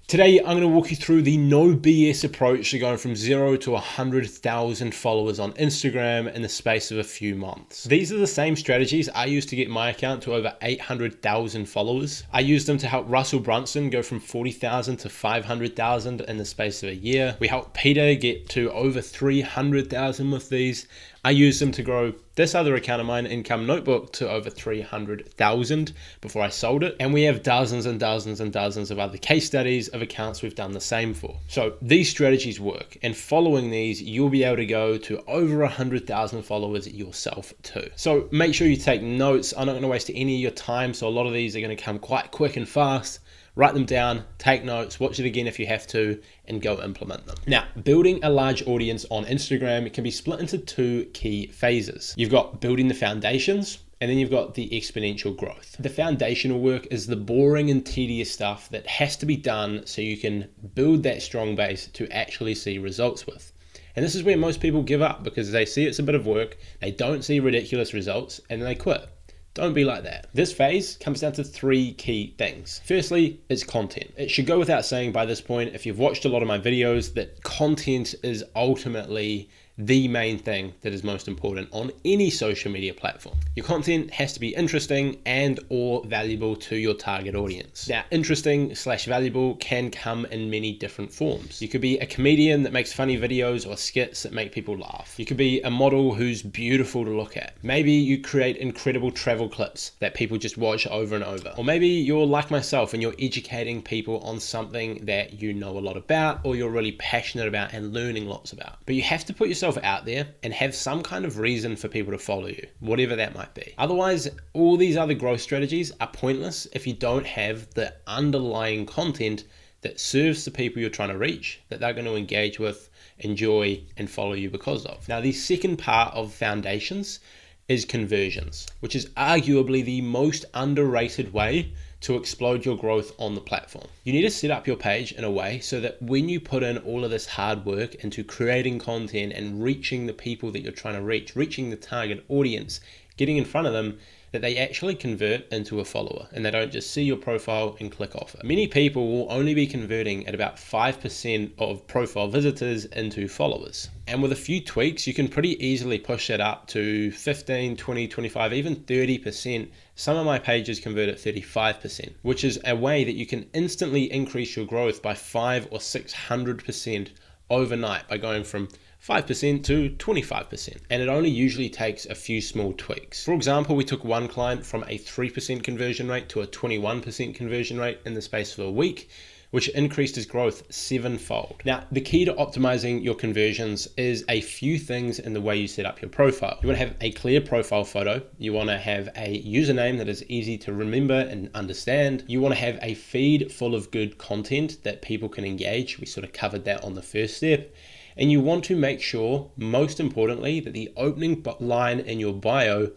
Today, I'm going to walk you through the no BS approach to going from 0 to 100,000 followers on Instagram in the space of a few months. These are the same strategies I used to get my account to over 800,000 followers. I used them to help Russell Brunson go from 40,000 to 500,000 in the space of a year. We helped Peter get to over 300,000 with these. I used them to grow this other account of mine, Income Notebook, to over 300,000 before I sold it. And we have dozens and dozens and dozens of other case studies of accounts we've done the same for. So these strategies work, and following these, you'll be able to go to over 100,000 followers yourself too. So make sure you take notes. I'm not going to waste any of your time. So a lot of these are going to come quite quick and fast. Write them down, take notes, watch it again if you have to, and go implement them. Now, building a large audience on Instagram can be split into two key phases. You've got building the foundations, and then you've got the exponential growth. The foundational work is the boring and tedious stuff that has to be done so you can build that strong base to actually see results with. And this is where most people give up because they see it's a bit of work, they don't see ridiculous results, and they quit. Don't be like that. This phase comes down to three key things. Firstly, it's content. It should go without saying by this point, if you've watched a lot of my videos, that content is ultimately the main thing that is most important on any social media platform. Your content has to be interesting and or valuable to your target audience. Now, interesting / valuable can come in many different forms. You could be a comedian that makes funny videos or skits that make people laugh. You could be a model who's beautiful to look at. Maybe you create incredible travel clips that people just watch over and over. Or maybe you're like myself and you're educating people on something that you know a lot about or you're really passionate about and learning lots about. But you have to put yourself out there and have some kind of reason for people to follow you, whatever that might be. Otherwise, all these other growth strategies are pointless if you don't have the underlying content that serves the people you're trying to reach, that they're going to engage with, enjoy, and follow you because of. Now, the second part of foundations is conversions, which is arguably the most underrated way to explode your growth on the platform. You need to set up your page in a way so that when you put in all of this hard work into creating content and reaching the people that you're trying to reach, reaching the target audience, getting in front of them, that they actually convert into a follower and they don't just see your profile and click off it. Many people will only be converting at about 5% of profile visitors into followers. And with a few tweaks, you can pretty easily push that up to 15, 20, 25, even 30%. Some of my pages convert at 35%, which is a way that you can instantly increase your growth by 500 or 600% overnight by going from 5% to 25%. And it only usually takes a few small tweaks. For example, we took one client from a 3% conversion rate to a 21% conversion rate in the space of a week, which increased his growth 7-fold. Now, the key to optimizing your conversions is a few things in the way you set up your profile. You want to have a clear profile photo. You want to have a username that is easy to remember and understand. You want to have a feed full of good content that people can engage. We sort of covered that on the first step. And you want to make sure, most importantly, that the opening line in your bio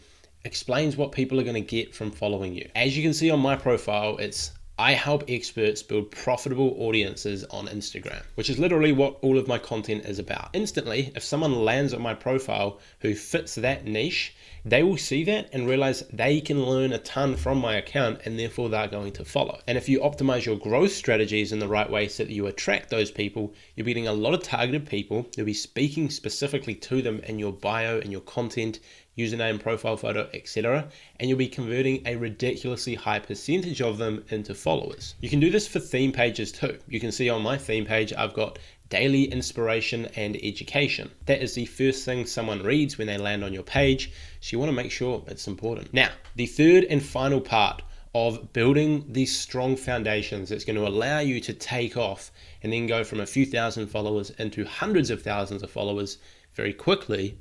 explains what people are going to get from following you. As you can see on my profile, it's I help experts build profitable audiences on Instagram, which is literally what all of my content is about. Instantly, if someone lands on my profile who fits that niche, they will see that and realize they can learn a ton from my account and therefore they're going to follow. And if you optimize your growth strategies in the right way so that you attract those people, you're getting a lot of targeted people. You'll be speaking specifically to them in your bio and your content, username, profile photo, etc. And you'll be converting a ridiculously high percentage of them into followers. You can do this for theme pages too. You can see on my theme page, I've got daily inspiration and education. That is the first thing someone reads when they land on your page. So you want to make sure it's important. Now, the third and final part of building these strong foundations that's going to allow you to take off and then go from a few thousand followers into hundreds of thousands of followers very quickly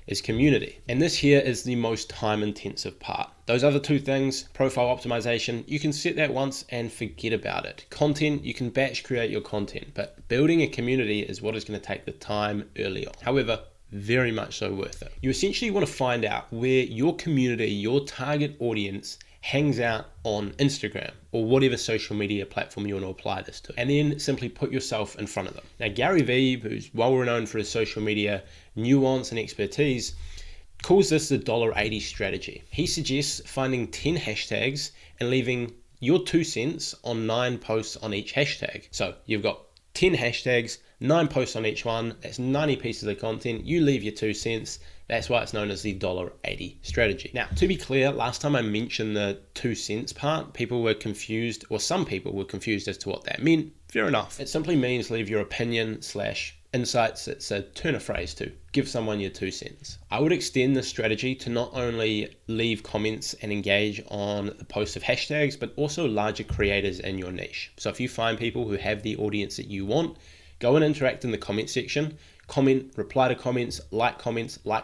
is community. And this here is the most time intensive part. Those other two things, profile optimization, you can set that once and forget about it. Content, you can batch create your content, but building a community is what is going to take the time early on. However, very much so worth it. You essentially want to find out where your community, your target audience hangs out on Instagram or whatever social media platform you want to apply this to, and then simply put yourself in front of them. Now, Gary Vee, who's well renowned for his social media nuance and expertise, calls this the $80 strategy. He suggests finding 10 hashtags and leaving your 2 cents on 9 posts on each hashtag. So you've got 10 hashtags, 9 posts on each one, that's 90 pieces of content, you leave your 2 cents, that's why it's known as the $1.80 strategy. Now, to be clear, last time I mentioned the 2 cents part, people were confused, or some people were confused as to what that meant. Fair enough. It simply means leave your opinion / insights. It's a turn of phrase to give someone your 2 cents. I would extend this strategy to not only leave comments and engage on the posts of hashtags, but also larger creators in your niche. So if you find people who have the audience that you want, go and interact in the comment section, comment, reply to comments, like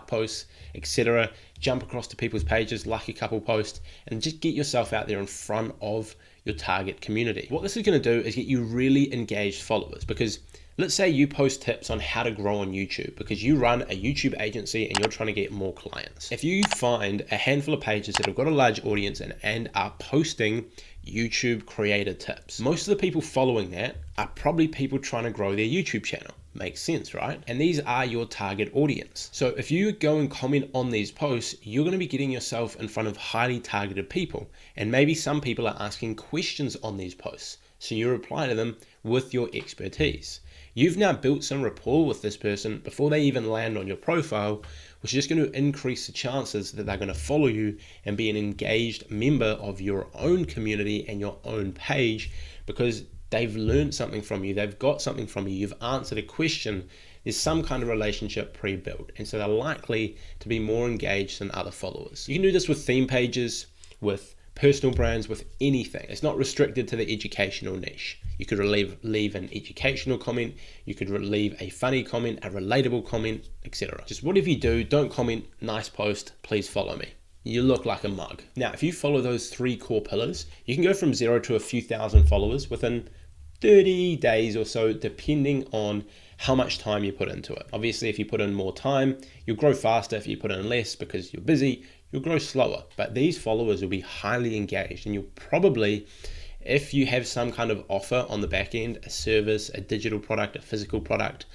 posts, etc. Jump across to people's pages, like a couple posts, and just get yourself out there in front of your target community. What this is going to do is get you really engaged followers, because let's say you post tips on how to grow on YouTube because you run a YouTube agency and you're trying to get more clients. If you find a handful of pages that have got a large audience and are posting YouTube creator tips, most of the people following that are probably people trying to grow their YouTube channel. Makes sense, right? And these are your target audience. So if you go and comment on these posts, you're going to be getting yourself in front of highly targeted people. And maybe some people are asking questions on these posts. So you reply to them with your expertise. You've now built some rapport with this person before they even land on your profile, which is just going to increase the chances that they're going to follow you and be an engaged member of your own community and your own page, because they've learned something from you, they've got something from you, you've answered a question, there's some kind of relationship pre-built, and so they're likely to be more engaged than other followers. You can do this with theme pages, with personal brands, with anything. It's not restricted to the educational niche. You could leave an educational comment, you could leave a funny comment, a relatable comment, etc. Just whatever you do, don't comment, nice post, please follow me. You look like a mug. Now, if you follow those 3 core pillars, you can go from 0 to a few thousand followers within 30 days or so, depending on how much time you put into it. Obviously, if you put in more time, you'll grow faster. If you put in less because you're busy, you'll grow slower. But these followers will be highly engaged, and you'll probably, if you have some kind of offer on the back end, a service, a digital product, a physical product,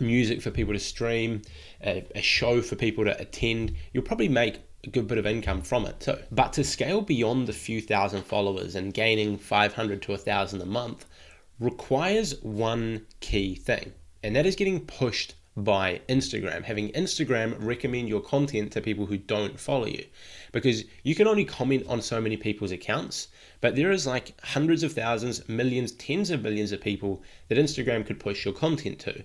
music for people to stream, a show for people to attend, you'll probably make a good bit of income from it too. But to scale beyond the few thousand followers and gaining 500 to 1,000 a month requires one key thing, and that is getting pushed by Instagram, having Instagram recommend your content to people who don't follow you, because you can only comment on so many people's accounts, but there is like hundreds of thousands, millions, tens of millions of people that Instagram could push your content to,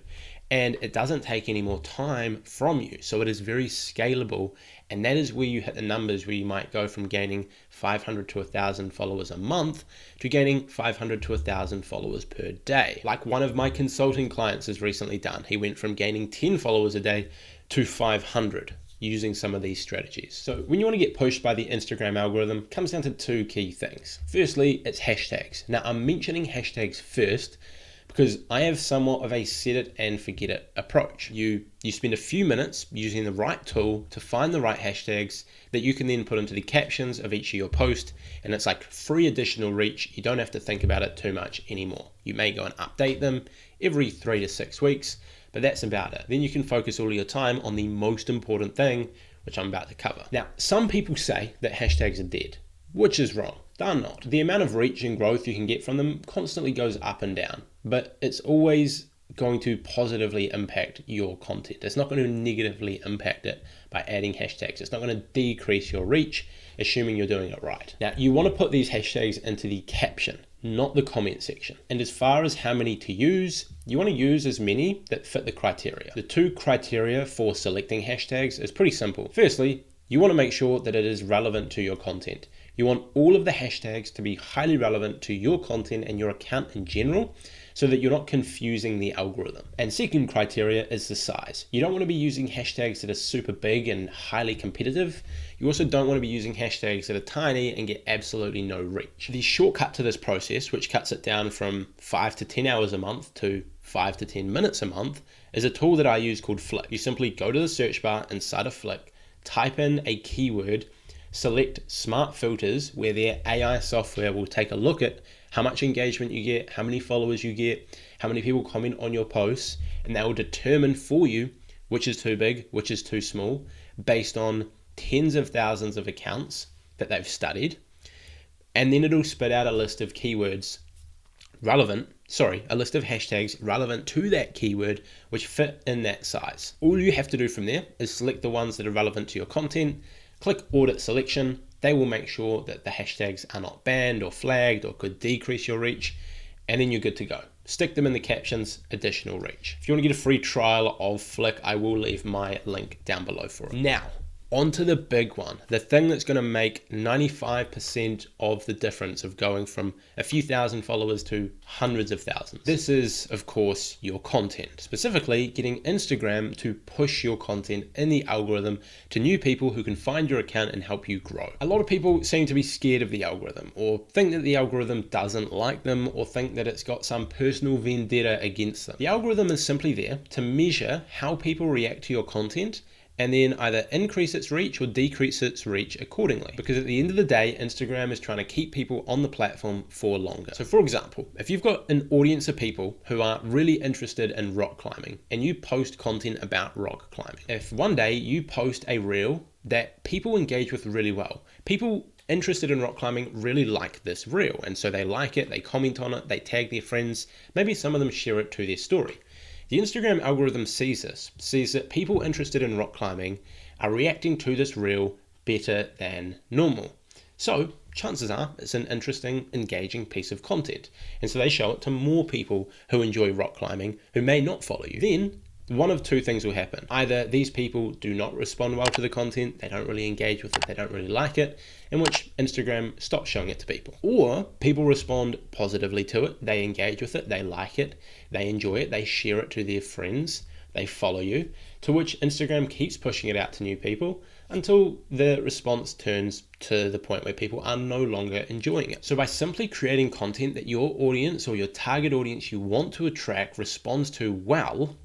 and it doesn't take any more time from you, so it is very scalable. And that is where you hit the numbers where you might go from gaining 500 to 1,000 followers a month to gaining 500 to 1,000 followers per day. Like one of my consulting clients has recently done. He went from gaining 10 followers a day to 500 using some of these strategies. So when you want to get pushed by the Instagram algorithm, it comes down to 2 key things. Firstly, it's hashtags. Now I'm mentioning hashtags first because I have somewhat of a set it and forget it approach. You spend a few minutes using the right tool to find the right hashtags that you can then put into the captions of each of your posts, and it's like free additional reach. You don't have to think about it too much anymore. You may go and update them every 3 to 6 weeks, but that's about it. Then you can focus all of your time on the most important thing, which I'm about to cover. Now, some people say that hashtags are dead, which is wrong. They're not. The amount of reach and growth you can get from them constantly goes up and down, but it's always going to positively impact your content. It's not going to negatively impact it by adding hashtags. It's not going to decrease your reach, assuming you're doing it right. Now, you want to put these hashtags into the caption, not the comment section. And as far as how many to use, you want to use as many that fit the criteria. The 2 criteria for selecting hashtags is pretty simple. Firstly, you want to make sure that it is relevant to your content. You want all of the hashtags to be highly relevant to your content and your account in general, so that you're not confusing the algorithm. And second criteria is the size. You don't want to be using hashtags that are super big and highly competitive. You also don't want to be using hashtags that are tiny and get absolutely no reach. The shortcut to this process, which cuts it down from 5 to 10 hours a month to 5 to 10 minutes a month, is a tool that I use called Flick. You simply go to the search bar inside of Flick, type in a keyword, select smart filters where their AI software will take a look at how much engagement you get, how many followers you get, how many people comment on your posts, and they will determine for you which is too big, which is too small, based on tens of thousands of accounts that they've studied. and then it'll spit out a list of hashtags relevant to that keyword, which fit in that size. All you have to do from there is select the ones that are relevant to your content, click audit selection. They will make sure that the hashtags are not banned or flagged or could decrease your reach, and then you're good to go. Stick them in the captions, additional reach. If you want to get a free trial of Flick, I will leave my link down below for it. Now, on to the big one, the thing that's going to make 95% of the difference of going from a few thousand followers to hundreds of thousands. This is, of course, your content. Specifically, getting Instagram to push your content in the algorithm to new people who can find your account and help you grow. A lot of people seem to be scared of the algorithm, or think that the algorithm doesn't like them, or think that it's got some personal vendetta against them. The algorithm is simply there to measure how people react to your content, and then either increase its reach or decrease its reach accordingly. Because at the end of the day, Instagram is trying to keep people on the platform for longer. So for example, if you've got an audience of people who are really interested in rock climbing and you post content about rock climbing, if one day you post a reel that people engage with really well, people interested in rock climbing really like this reel, and so they like it, they comment on it, they tag their friends, maybe some of them share it to their story. The Instagram algorithm sees that people interested in rock climbing are reacting to this reel better than normal. So chances are it's an interesting, engaging piece of content. And so they show it to more people who enjoy rock climbing who may not follow you. Then one of two things will happen. Either these people do not respond well to the content, they don't really engage with it, they don't really like it, in which Instagram stops showing it to people. Or people respond positively to it, they engage with it, they like it, they enjoy it, they share it to their friends, they follow you, to which Instagram keeps pushing it out to new people until the response turns to the point where people are no longer enjoying it. So by simply creating content that your audience or your target audience you want to attract responds to well,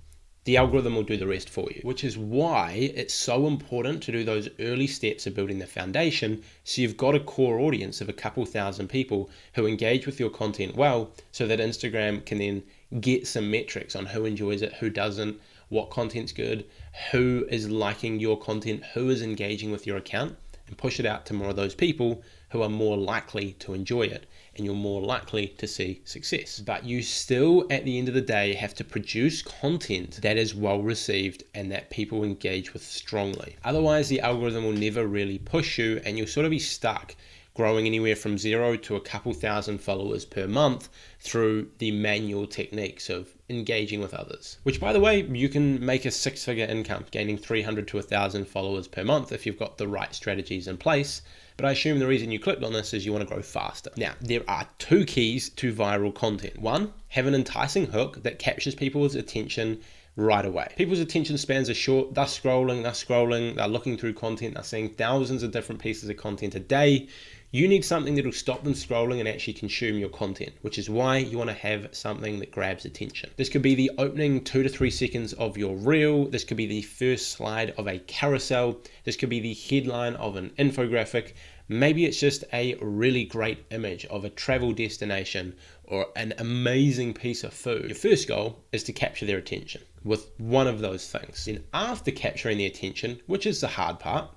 the algorithm will do the rest for you, which is why it's so important to do those early steps of building the foundation so you've got a core audience of a couple thousand people who engage with your content well, so that Instagram can then get some metrics on who enjoys it, who doesn't, what content's good, who is liking your content, who is engaging with your account, and push it out to more of those people who are more likely to enjoy it, and you're more likely to see success. But you still, at the end of the day, have to produce content that is well received and that people engage with strongly. Otherwise, the algorithm will never really push you, and you'll sort of be stuck growing anywhere from 0 to a couple thousand followers per month through the manual techniques of engaging with others. Which, by the way, you can make a 6-figure income gaining 300 to 1,000 followers per month if you've got the right strategies in place. But I assume the reason you clicked on this is you want to grow faster. Now, there are 2 keys to viral content. 1, have an enticing hook that captures people's attention right away. People's attention spans are short, they're scrolling, they're looking through content, they're seeing thousands of different pieces of content a day. You need something that will stop them scrolling and actually consume your content, which is why you want to have something that grabs attention. This could be the opening 2 to 3 seconds of your reel. This could be the first slide of a carousel. This could be the headline of an infographic. Maybe it's just a really great image of a travel destination or an amazing piece of food. Your first goal is to capture their attention with one of those things. Then after capturing the attention, which is the hard part,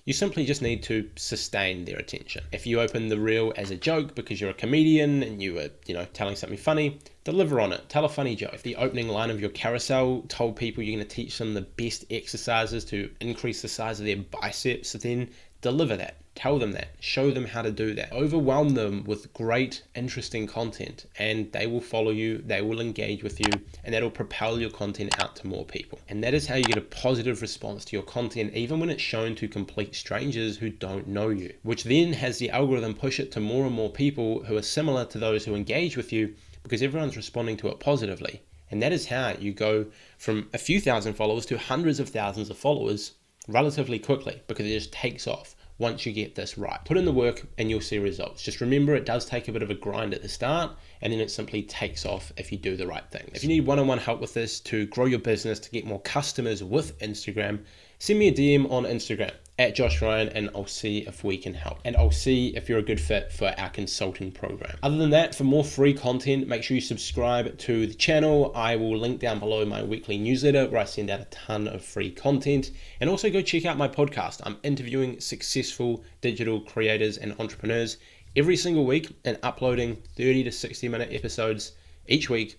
you simply just need to sustain their attention. If you open the reel as a joke because you're a comedian and you were, telling something funny, deliver on it. Tell a funny joke. If the opening line of your carousel told people you're going to teach them the best exercises to increase the size of their biceps, then deliver that. Tell them that. Show them how to do that. Overwhelm them with great, interesting content, and they will follow you, they will engage with you, and that'll propel your content out to more people. And that is how you get a positive response to your content, even when it's shown to complete strangers who don't know you, which then has the algorithm push it to more and more people who are similar to those who engage with you, because everyone's responding to it positively. And that is how you go from a few thousand followers to hundreds of thousands of followers relatively quickly, because it just takes off once you get this right. Put in the work and you'll see results. Just remember, it does take a bit of a grind at the start, and then it simply takes off if you do the right things. If you need one-on-one help with this to grow your business, to get more customers with Instagram, send me a DM on Instagram at Josh Ryan, and I'll see if we can help. And I'll see if you're a good fit for our consulting program. Other than that, for more free content, make sure you subscribe to the channel. I will link down below my weekly newsletter where I send out a ton of free content. And also go check out my podcast. I'm interviewing successful digital creators and entrepreneurs every single week and uploading 30 to 60 minute episodes each week,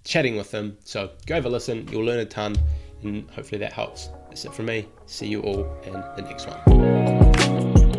chatting with them. So go have a listen, you'll learn a ton, and hopefully that helps. That's it from me. See you all in the next one.